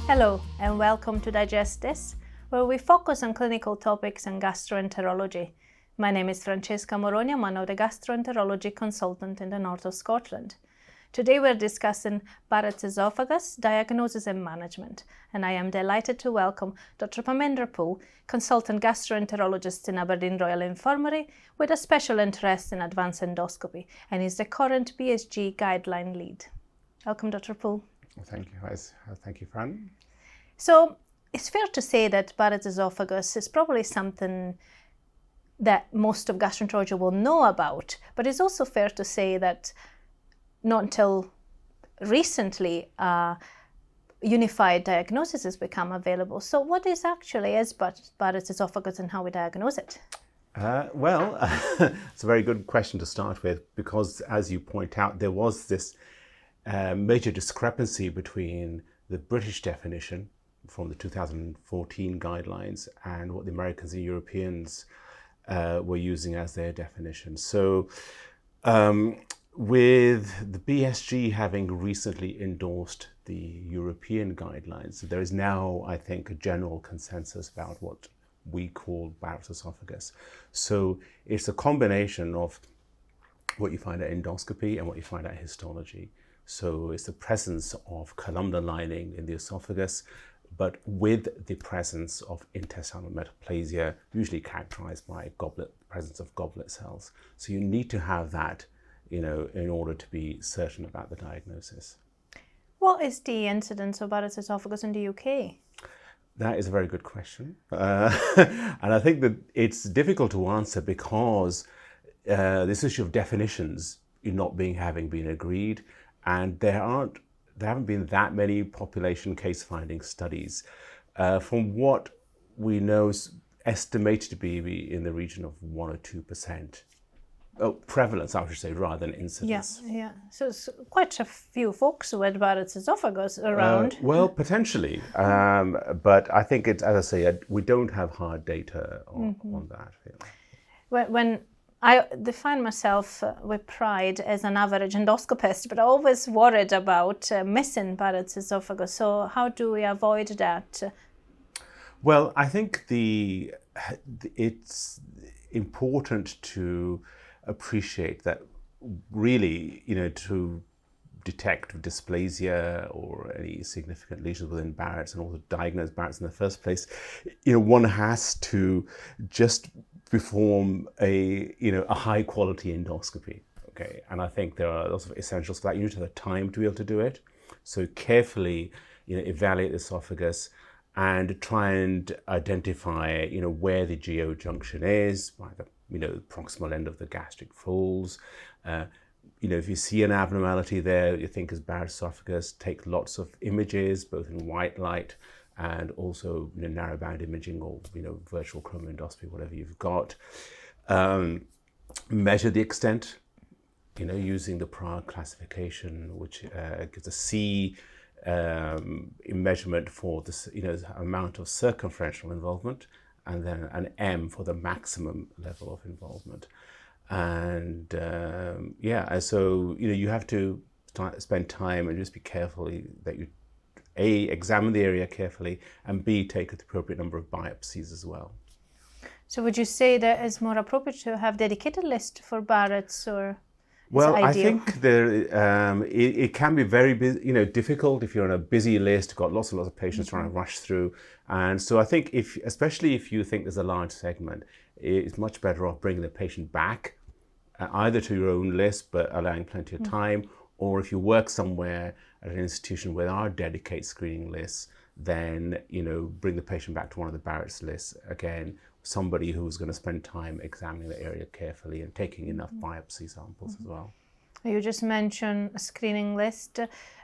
Hello and welcome to Digest This, where we focus on clinical topics and gastroenterology. My name is Francesca Moroni. I'm one of the gastroenterology consultant in the north of Scotland. Today we're discussing Barretts Oesophagus, diagnosis and management, and I am delighted to welcome Dr. Phull, consultant gastroenterologist in Aberdeen Royal Infirmary with a special interest in advanced endoscopy, and is the current BSG guideline lead. Welcome, Dr. Phull. Thank you, thank you, Fran. So it's fair to say that Barretts Oesophagus is probably something that most of gastroenterology will know about, but it's also fair to say that not until recently unified diagnosis has become available. So what is actually Barretts Oesophagus and how we diagnose it? It's a very good question to start with, because as you point out, there was this major discrepancy between the British definition from the 2014 guidelines and what the Americans and Europeans were using as their definition. So with the BSG having recently endorsed the European guidelines, there is now, I think, a general consensus about what we call Barretts Oesophagus. So it's a combination of what you find at endoscopy and what you find at histology. So it's the presence of columnar lining in the esophagus, but with the presence of intestinal metaplasia, usually characterized by presence of goblet cells. So you need to have that, in order to be certain about the diagnosis. What is the incidence of Barretts Oesophagus in the UK? That is a very good question. And I think that it's difficult to answer because this issue of definitions having been agreed, and there haven't been that many population case finding studies. From what we know, is estimated to be in the region of 1 or 2%. Oh, prevalence, I should say, rather than incidence. Yeah. So it's quite a few folks with Barretts Oesophagus around. Well, potentially. But I think as I say, we don't have hard data on that. Yeah. When I define myself with pride as an average endoscopist, but I always worried about missing Barretts Oesophagus. So how do we avoid that? Well, I think it's important to appreciate that really, to detect dysplasia or any significant lesions within Barrett's and also diagnose Barrett's in the first place, one has to just perform a high quality endoscopy. Okay, and I think there are lots of essentials for that. You need to have the time to be able to do it. So carefully, evaluate the esophagus and try and identify, where the GO junction is by the proximal end of the gastric folds. If you see an abnormality there that you think is Barretts Oesophagus, take lots of images, both in white light and also narrowband imaging or virtual chromoendoscopy, whatever you've got. Measure the extent, using the Prague classification, which gives a C measurement for this, amount of circumferential involvement, and then an M for the maximum level of involvement. And so you have to spend time and just be careful that you A, examine the area carefully, and B, take the appropriate number of biopsies as well. So would you say that it's more appropriate to have dedicated list for Barrett's, or? Well, I think it can be very difficult if you're on a busy list, got lots and lots of patients trying to rush through. And so I think especially if you think there's a large segment, it's much better off bringing the patient back, either to your own list, but allowing plenty of time, or if you work somewhere at an institution where there are dedicated screening lists, then, bring the patient back to one of the Barrett's lists. Again, somebody who's going to spend time examining the area carefully and taking enough biopsy samples as well. You just mentioned a screening list.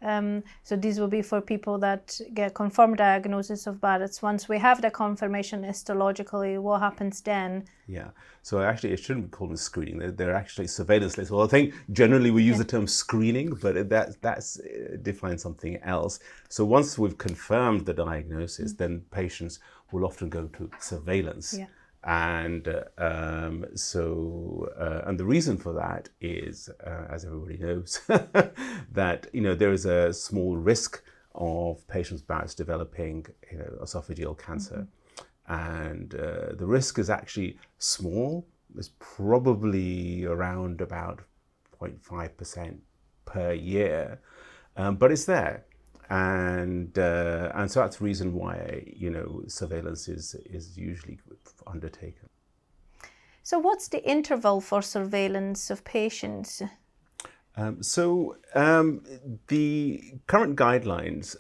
So these will be for people that get confirmed diagnosis of Barrett's. Once we have the confirmation histologically, what happens then? Yeah. So actually, it shouldn't be called a screening. They're actually surveillance lists. Well, I think generally we use the term screening, but that's defines something else. So once we've confirmed the diagnosis, then patients will often go to surveillance. Yeah. And and the reason for that is, as everybody knows, that there is a small risk of patients with Barrett's developing esophageal cancer. And the risk is actually small. It's probably around about 0.5% per year, but it's there. And so that's the reason why surveillance is usually undertaken. So what's the interval for surveillance of patients? The current guidelines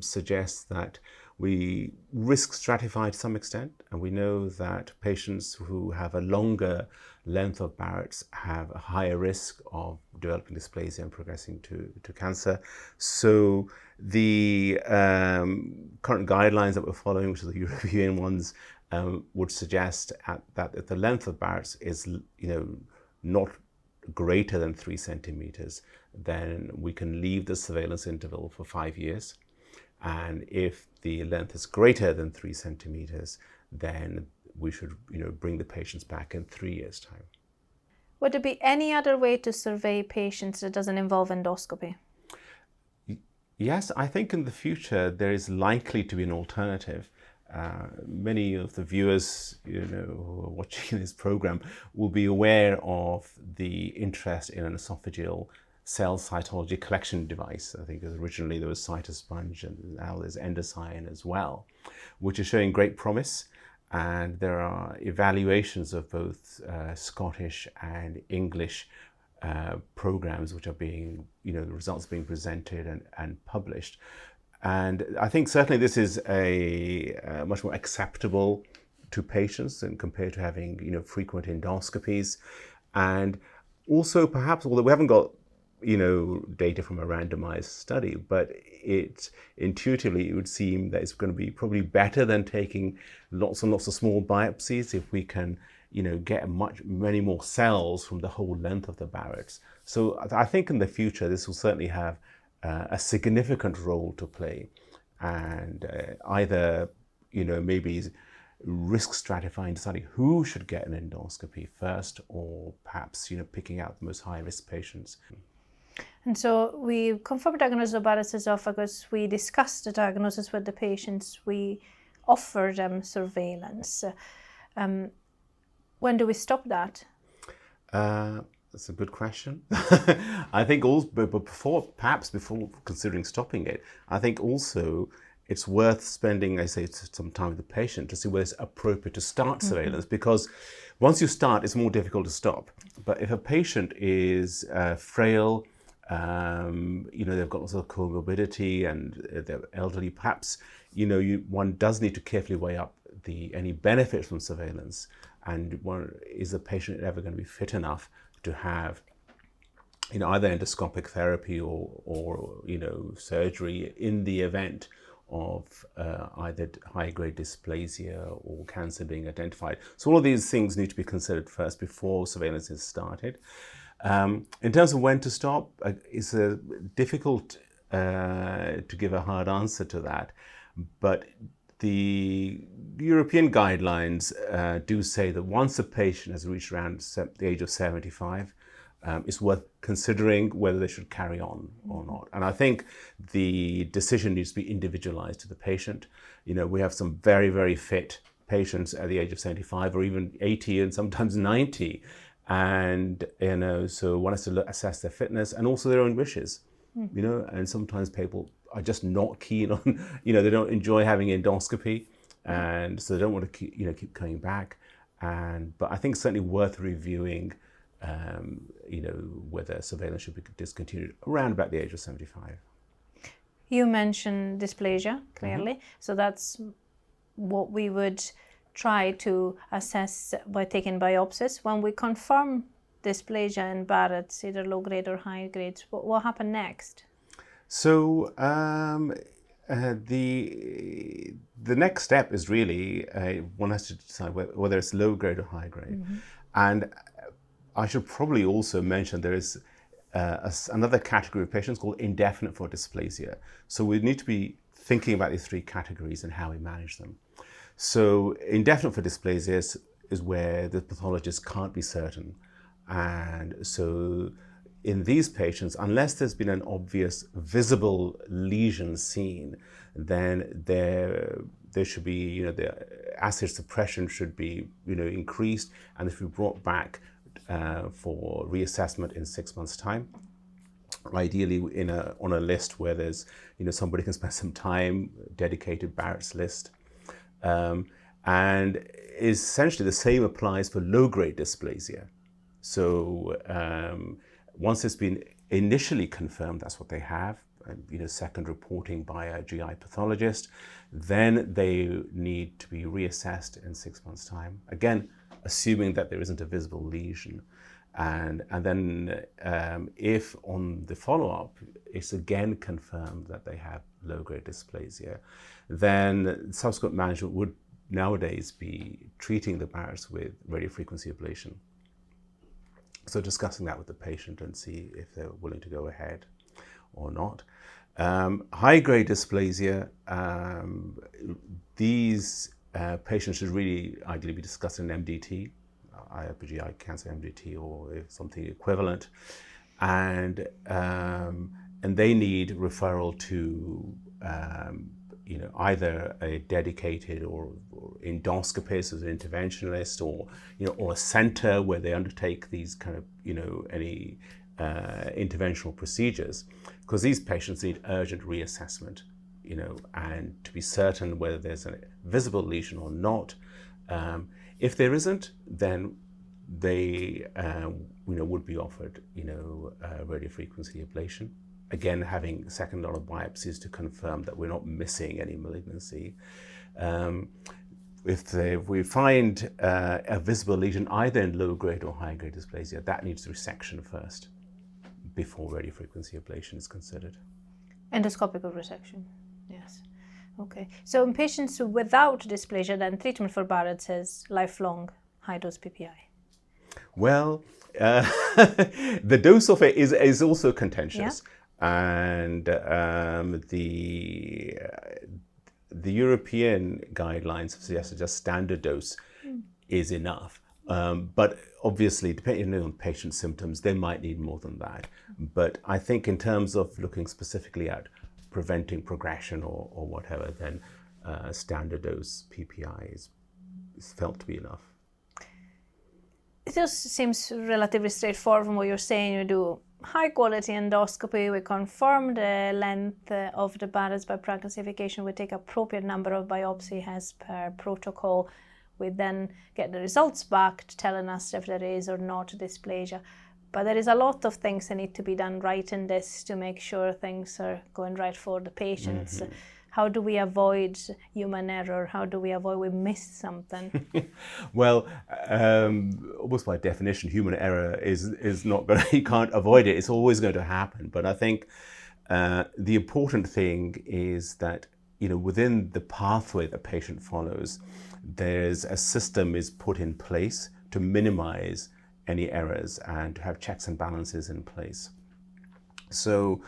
suggest that we risk stratify to some extent, and we know that patients who have a longer length of Barrett's have a higher risk of developing dysplasia and progressing to cancer. So the current guidelines that we're following, which are the European ones, would suggest that if the length of Barrett's is not greater than 3 centimeters, then we can leave the surveillance interval for 5 years. And if the length is greater than 3 centimeters, then we should bring the patients back in 3 years' time. Would there be any other way to survey patients that doesn't involve endoscopy? Yes, I think in the future there is likely to be an alternative. Many of the viewers who are watching this program will be aware of the interest in an esophageal cell cytology collection device. I think originally there was Cytosponge, and now there's Endoscopy as well, which is showing great promise. And there are evaluations of both Scottish and English programs which are being, the results being presented and published. And I think certainly this is a much more acceptable to patients than compared to having, frequent endoscopies. And also perhaps, although we haven't got, data from a randomized study, but intuitively it would seem that it's going to be probably better than taking lots and lots of small biopsies if we can, get many more cells from the whole length of the Barrett's. So I think in the future this will certainly have a significant role to play, and either maybe risk stratifying, deciding who should get an endoscopy first, or perhaps picking out the most high risk patients. And so we confirmed diagnosis of Barrett's esophagus. We discussed the diagnosis with the patients. We offer them surveillance. When do we stop that? That's a good question. I think before considering stopping it, I think also it's worth spending, some time with the patient to see whether it's appropriate to start surveillance, because once you start, it's more difficult to stop. But if a patient is frail, they've got lots of comorbidity and they're elderly, perhaps, one does need to carefully weigh up any benefits from surveillance. And is the patient ever going to be fit enough to have, either endoscopic therapy or surgery in the event of either high-grade dysplasia or cancer being identified. So all of these things need to be considered first before surveillance is started. In terms of when to stop, it's difficult to give a hard answer to that, but the European guidelines do say that once a patient has reached around the age of 75, it's worth considering whether they should carry on or not. And I think the decision needs to be individualized to the patient. We have some very, very fit patients at the age of 75 or even 80 and sometimes 90. And, so one has to assess their fitness and also their own wishes, and sometimes people are just not keen on, they don't enjoy having endoscopy, and so they don't want to keep coming back. But I think it's certainly worth reviewing, whether surveillance should be discontinued around about the age of 75. You mentioned dysplasia, clearly. So that's what we would try to assess by taking biopsies. When we confirm dysplasia in Barrett's, either low grade or high grade, what happened next? So the next step is really one has to decide whether it's low grade or high grade. And I should probably also mention there is another category of patients called indefinite for dysplasia. So we need to be thinking about these three categories and how we manage them. So indefinite for dysplasia is where the pathologist can't be certain. And so in these patients, unless there's been an obvious visible lesion seen, then there should be, the acid suppression should be, increased, and if we brought back for reassessment in 6 months' time. Ideally on a list where there's, somebody can spend some time, dedicated Barrett's list. And essentially the same applies for low-grade dysplasia. So once it's been initially confirmed that's what they have, second reporting by a GI pathologist, then they need to be reassessed in 6 months' time. Again, assuming that there isn't a visible lesion. And then if on the follow-up it's again confirmed that they have low-grade dysplasia, then subsequent management would nowadays be treating the Barrett's with radiofrequency ablation. So discussing that with the patient and see if they're willing to go ahead or not. High-grade dysplasia, these patients should really ideally be discussed in MDT, GI cancer MDT or something equivalent, and they need referral to either a dedicated or endoscopist as an interventionalist, or a center where they undertake these kind of any interventional procedures, because these patients need urgent reassessment, and to be certain whether there's a visible lesion or not. If there isn't, then they would be offered radiofrequency ablation. Again, having second lot of biopsies to confirm that we're not missing any malignancy. If we find a visible lesion either in low-grade or high-grade dysplasia, that needs resection first before radiofrequency ablation is considered. Endoscopic resection, yes. Okay, so in patients without dysplasia, then treatment for Barrett's is lifelong high-dose PPI. Well, the dose of it is also contentious, and the European guidelines have suggested just standard dose is enough. But obviously, depending on patient symptoms, they might need more than that. But I think in terms of looking specifically at preventing progression or whatever, then standard dose PPI is felt to be enough. It just seems relatively straightforward from what you're saying. You do high quality endoscopy, we confirm the length of the Barrett's by classification, we take appropriate number of biopsy as per protocol. We then get the results back telling us if there is or not dysplasia. But there is a lot of things that need to be done right in this to make sure things are going right for the patients. Mm-hmm. How do we avoid human error? How do we avoid we missed something? Well, almost by definition, human error is not going to, you can't avoid it. It's always going to happen. But I think the important thing is that, within the pathway the patient follows, there's a system is put in place to minimize any errors and to have checks and balances in place. So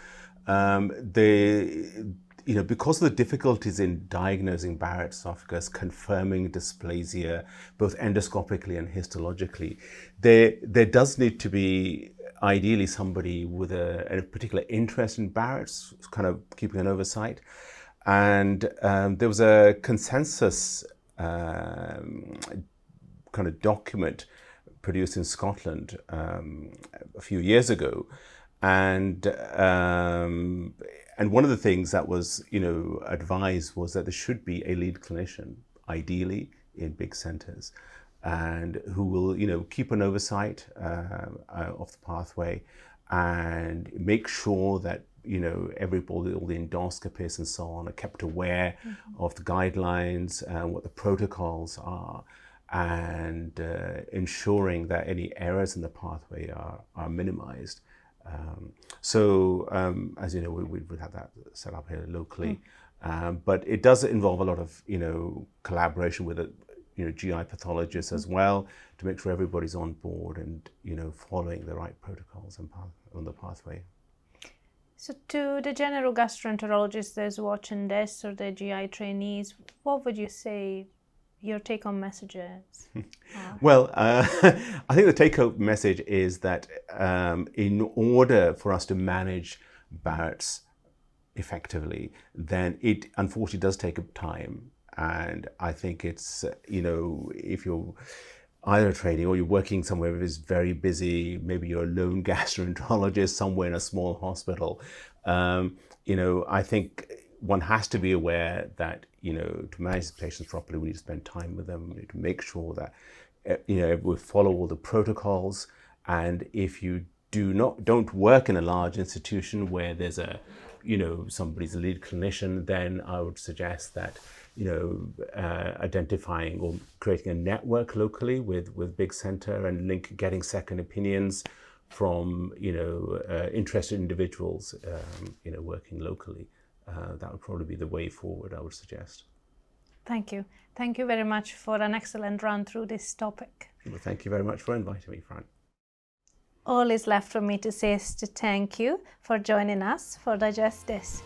because of the difficulties in diagnosing Barrett's esophagus, confirming dysplasia, both endoscopically and histologically, there does need to be ideally somebody with a particular interest in Barrett's, kind of keeping an oversight. And there was a consensus kind of document produced in Scotland a few years ago, and one of the things that was advised was that there should be a lead clinician, ideally in big centres, and who will keep an oversight of the pathway and make sure that everybody, all the endoscopists and so on, are kept aware of the guidelines and what the protocols are, and ensuring that any errors in the pathway are minimized. As you know, we have that set up here locally, but it does involve a lot of collaboration with GI pathologists as well, to make sure everybody's on board and following the right protocols and on the pathway. So to the general gastroenterologists that's watching this, or the GI trainees, what would you say your take-home messages? Well, I think the take-home message is that in order for us to manage Barrett's effectively, then it unfortunately does take time. And I think it's, if you're either training or you're working somewhere that is very busy, maybe you're a lone gastroenterologist somewhere in a small hospital, I think one has to be aware that, to manage the patients properly, we need to spend time with them. We need to make sure that, we follow all the protocols. And if you don't work in a large institution where there's somebody's a lead clinician, then I would suggest that, identifying or creating a network locally with Big Center and getting second opinions from, interested individuals, working locally. That would probably be the way forward, I would suggest. Thank you. Thank you very much for an excellent run through this topic. Well, thank you very much for inviting me, Fran. All is left for me to say is to thank you for joining us for Digest This.